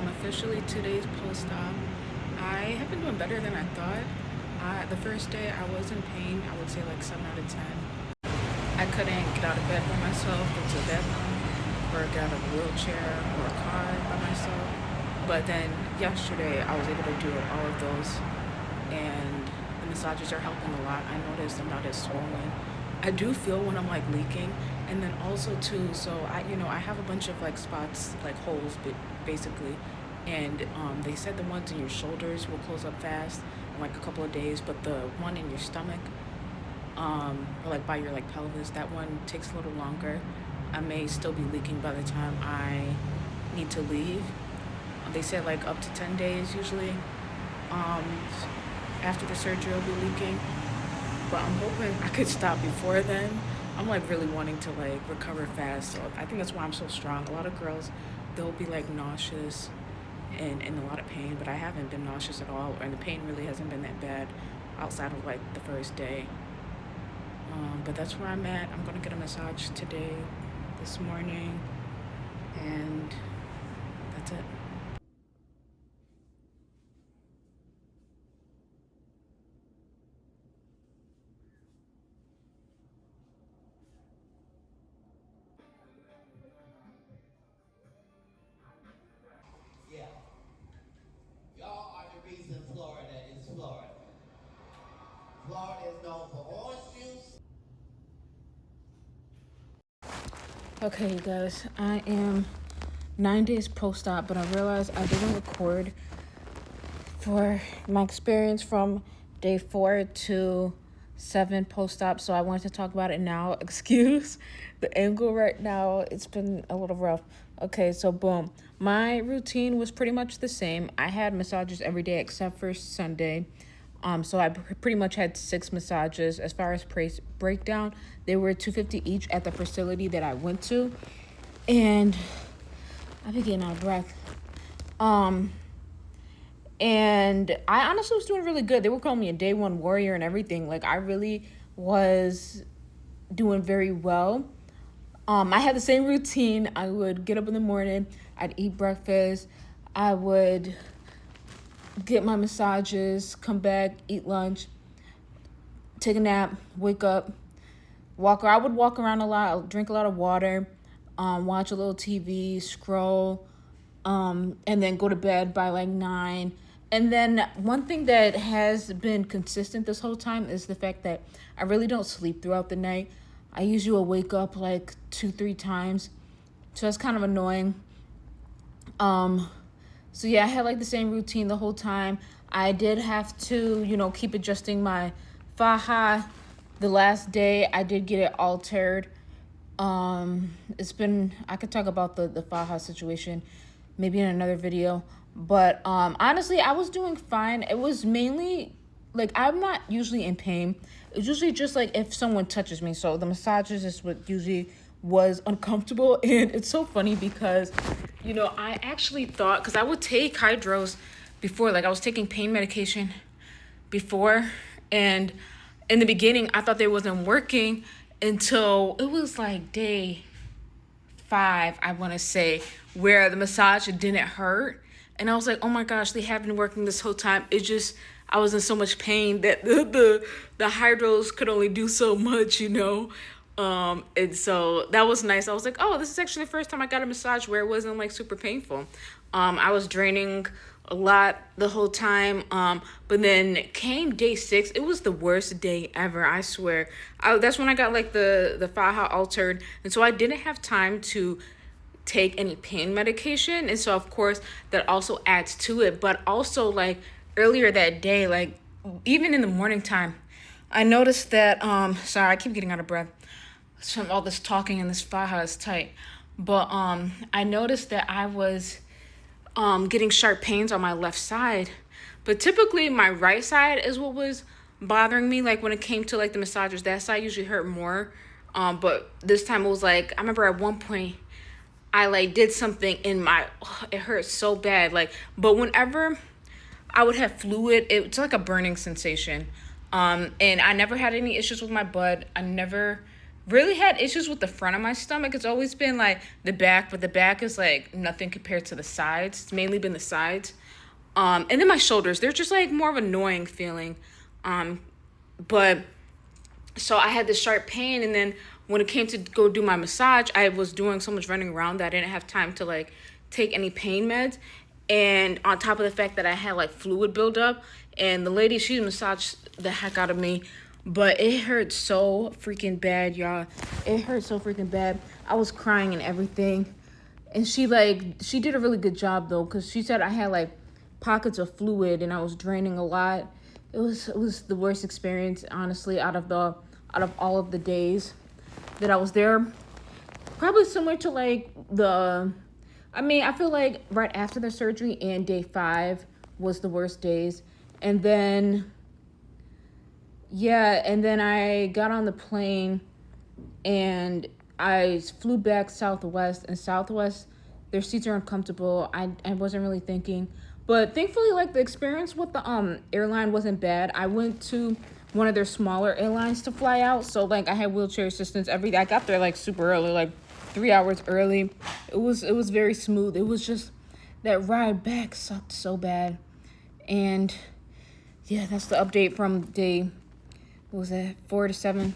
I'm officially 2 days post-op. I have been doing better than I thought. The first day I was in pain, I would say like 7 out of 10. I couldn't get out of bed by myself, go to the bathroom, or get out of a wheelchair or a car by myself. But then yesterday I was able to do all of those, and the massages are helping a lot. I noticed I'm not as swollen. I do feel when I'm like leaking, and then also too. So I have a bunch of like spots, like holes, basically, and they said the ones in your shoulders will close up fast in like a couple of days, but the one in your stomach, or like by your like pelvis, that one takes a little longer. I may still be leaking by the time I need to leave. They said like up to 10 days usually. Um, After the surgery, I'll be leaking, but I'm hoping I could stop before then. I'm like really wanting to like recover fast, so I think that's why I'm so strong. A lot of girls, they'll be like nauseous and in a lot of pain, but I haven't been nauseous at all, and the pain really hasn't been that bad outside of like the first day. But that's where I'm at. I'm gonna get a massage today, this morning, and that's it. Yeah. Y'all are the reason Florida is Florida. Florida is known for orange juice. Okay, you guys, I am 9 days post-op, but I realized I didn't record for my experience from day 4 to 7 post-op, so I wanted to talk about it now. Excuse the angle right now. It's been a little rough. Okay, so boom. My routine was pretty much the same. I had massages every day except for Sunday. So I pretty much had 6 massages. As far as price breakdown, they were $250 each at the facility that I went to, and I've been getting out of breath. Um, and I honestly was doing really good. They were calling me a day one warrior and everything. Like I really was doing very well. I had the same routine. I would get up in the morning, I'd eat breakfast, I would get my massages, come back, eat lunch, take a nap, wake up, I would walk around a lot, drink a lot of water, watch a little TV, scroll, and then go to bed by like 9. And then one thing that has been consistent this whole time is the fact that I really don't sleep throughout the night. I usually will wake up like 2-3 times, so that's kind of annoying. Um, so yeah, I had like the same routine the whole time. I did have to, keep adjusting my faja. The last day I did get it altered. I could talk about the faja situation maybe in another video. But honestly, I was doing fine. It was mainly like I'm not usually in pain. It's usually just like if someone touches me. So the massages is what usually was uncomfortable. And it's so funny because, I actually thought, because I would take hydros before, like I was taking pain medication before. And in the beginning, I thought they wasn't working until it was like day 5, I want to say, where the massage didn't hurt. And I was like, oh my gosh, they have been working this whole time. It just, I was in so much pain that the hydros could only do so much. And so that was nice. I was like, oh, this is actually the first time I got a massage where it wasn't like super painful. I was draining a lot the whole time. But then came day 6. It was the worst day ever, I swear. That's when I got like the faja altered. And so I didn't have time to take any pain medication. And so of course that also adds to it. But also like earlier that day, like even in the morning time, I noticed that, sorry, I keep getting out of breath from all this talking, and this faja is tight. But I noticed that I was getting sharp pains on my left side, but typically my right side is what was bothering me. Like when it came to like the massages, that side usually hurt more. But this time it was like, I remember at one point I like did something in it hurt so bad. Like, but whenever I would have fluid, it's like a burning sensation. And I never had any issues with my butt. I never really had issues with the front of my stomach. It's always been like the back, but the back is like nothing compared to the sides. It's mainly been the sides. And then my shoulders, they're just like more of an annoying feeling. But so I had this sharp pain, and then when it came to go do my massage, I was doing so much running around that I didn't have time to like take any pain meds. And on top of the fact that I had like fluid buildup, and the lady, she massaged the heck out of me, but it hurt so freaking bad, y'all. It hurt so freaking bad. I was crying and everything. And she did a really good job though, because she said I had like pockets of fluid and I was draining a lot. It was the worst experience, honestly, out of all of the days that I was there. Probably similar to like I feel like right after the surgery and day 5 was the worst days. And then I got on the plane and I flew back Southwest, and Southwest, their seats are uncomfortable. I wasn't really thinking. But thankfully, like, the experience with the airline wasn't bad. I went to one of their smaller airlines to fly out. So, like, I had wheelchair assistance, everything. I got there, like, super early, like 3 hours early. It was very smooth. It was just that ride back sucked so bad. And, yeah, that's the update from day, what was that, 4 to 7.